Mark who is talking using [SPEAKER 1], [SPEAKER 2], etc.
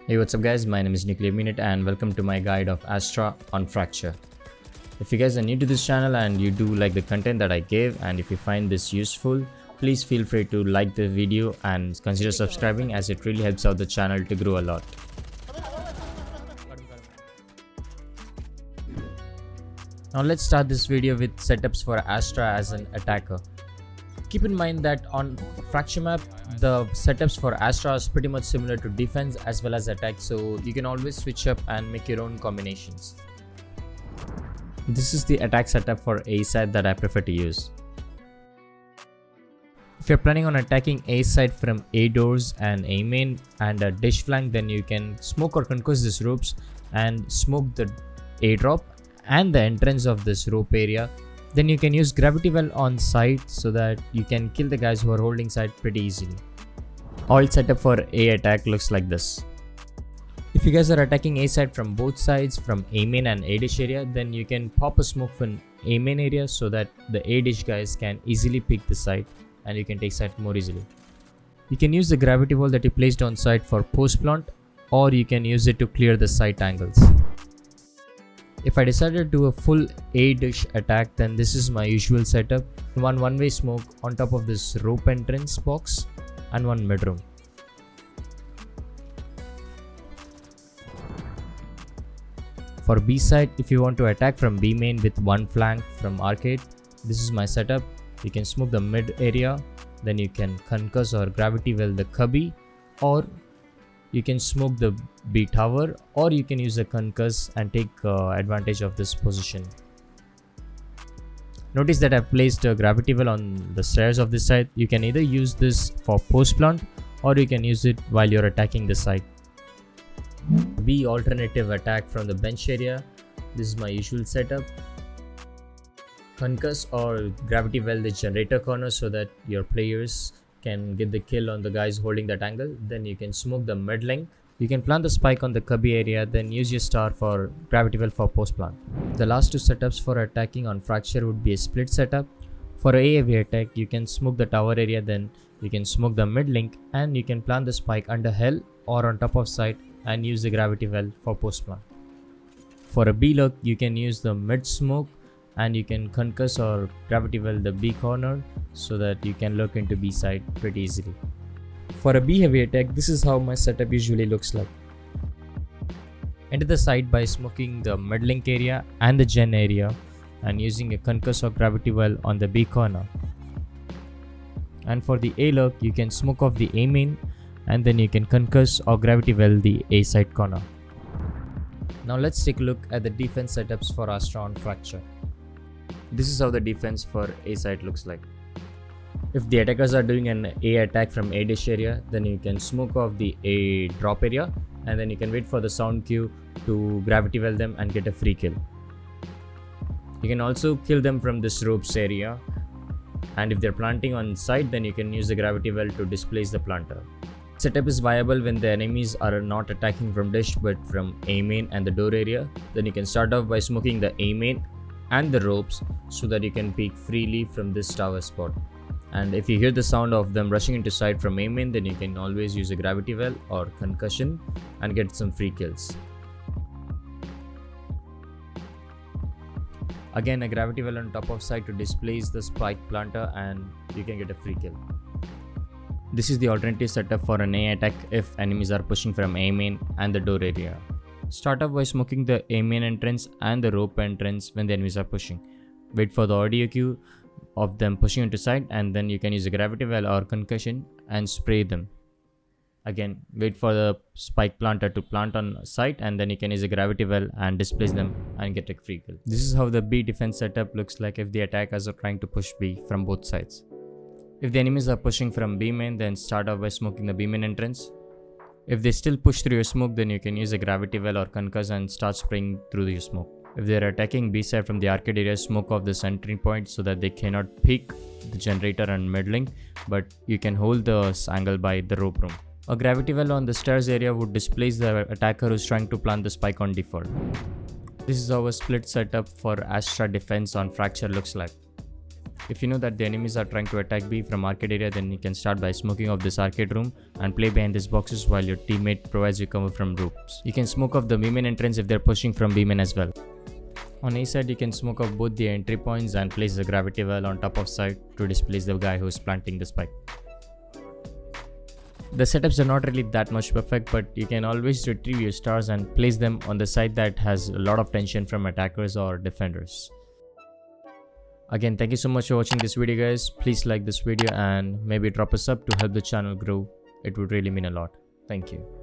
[SPEAKER 1] Hey, what's up guys, my name is NuclearPeanutt and welcome to my guide of Astra on Fracture. If you guys are new to this channel and you do like the content that I gave, and if you find this useful, please feel free to like the video and consider subscribing, as it really helps out the channel to grow a lot. Now let's start this video with setups for Astra as an attacker. Keep in mind that on Fracture map, the setups for Astra is pretty much similar to defense as well as attack, so you can always switch up and make your own combinations. This is the attack setup for A side that I prefer to use. If you're planning on attacking A side from A doors and A main and a dish flank, then you can smoke or concuss these ropes and smoke the A drop and the entrance of this rope area. Then you can use gravity well on site so that you can kill the guys who are holding site pretty easily. All setup for A attack looks like this. If you guys are attacking A side from both sides, from A main and A dish area, then you can pop a smoke from A main area so that the A dish guys can easily pick the site and you can take site more easily. You can use the gravity wall that you placed on site for post plant, or you can use it to clear the site angles. If I decided to do a full A dish attack, then this is my usual setup. One-way smoke on top of this rope entrance box and one mid room. For B side, if you want to attack from B main with one flank from arcade, this is my setup. You can smoke the mid area, then you can concuss or gravity well the cubby, or you can smoke the B tower, or you can use a concuss and take advantage of this position. Notice that I've placed a gravity well on the stairs of this side. You can either use this for post plant or you can use it while you're attacking the site. B alternative attack from the bench area. This is my usual setup. Concuss or gravity well the generator corner so that your players can get the kill on the guys holding that angle. Then you can smoke the mid link. You can plant the spike on the cubby area, then use your star for gravity well for post plant. The last two setups for attacking on Fracture would be a split setup. For a heavy attack, you can smoke the tower area, then you can smoke the mid link, and you can plant the spike under hell or on top of site and use the gravity well for post plant. For a B look, you can use the mid smoke and you can concuss or gravity well the B corner so that you can look into B side pretty easily. For a B heavy attack, this is how my setup usually looks like. Enter the site by smoking the mid link area and the gen area and using a concuss or gravity well on the B corner. And for the A look, you can smoke off the A main and then you can concuss or gravity well the A side corner. Now let's take a look at the defense setups for Astra on Fracture. This is how the defense for A side looks like. If the attackers are doing an A attack from A dish area, then you can smoke off the A drop area and then you can wait for the sound cue to gravity well them and get a free kill. You can also kill them from this ropes area, and if they're planting on site, then you can use the gravity well to displace the planter. Setup is viable when the enemies are not attacking from dish but from A main and the door area. Then you can start off by smoking the A main and the ropes so that you can peek freely from this tower spot. And if you hear the sound of them rushing into site from A main, then you can always use a gravity well or concussion and get some free kills. Again, a gravity well on top of site to displace the spike planter and you can get a free kill. This is the alternative setup for an A attack if enemies are pushing from A main and the door area. Start off by smoking the A main entrance and the rope entrance when the enemies are pushing. Wait for the audio cue of them pushing into site and then you can use a gravity well or concussion and spray them. Again, wait for the spike planter to plant on site and then you can use a gravity well and displace them and get a free kill. This is how the B defense setup looks like if the attackers are trying to push B from both sides. If the enemies are pushing from B main, then start off by smoking the B main entrance. If they still push through your smoke, then you can use a gravity well or concuss and start spraying through your smoke. If they are attacking B side from the arcade area, smoke off the entry point so that they cannot pick the generator and mid link, but you can hold the angle by the rope room. A gravity well on the stairs area would displace the attacker who's trying to plant the spike on default. This is how a split setup for Astra defense on Fracture looks like. If you know that the enemies are trying to attack B from arcade area, then you can start by smoking off this arcade room and play behind these boxes while your teammate provides you cover from roofs. You can smoke off the B main entrance if they're pushing from B main as well. On A side, you can smoke off both the entry points and place the gravity well on top of side to displace the guy who's planting the spike. The setups are not really that much perfect, but you can always retrieve your stars and place them on the side that has a lot of tension from attackers or defenders. Again, thank you so much for watching this video, guys. Please like this video and maybe drop a sub to help the channel grow. It would really mean a lot. Thank you.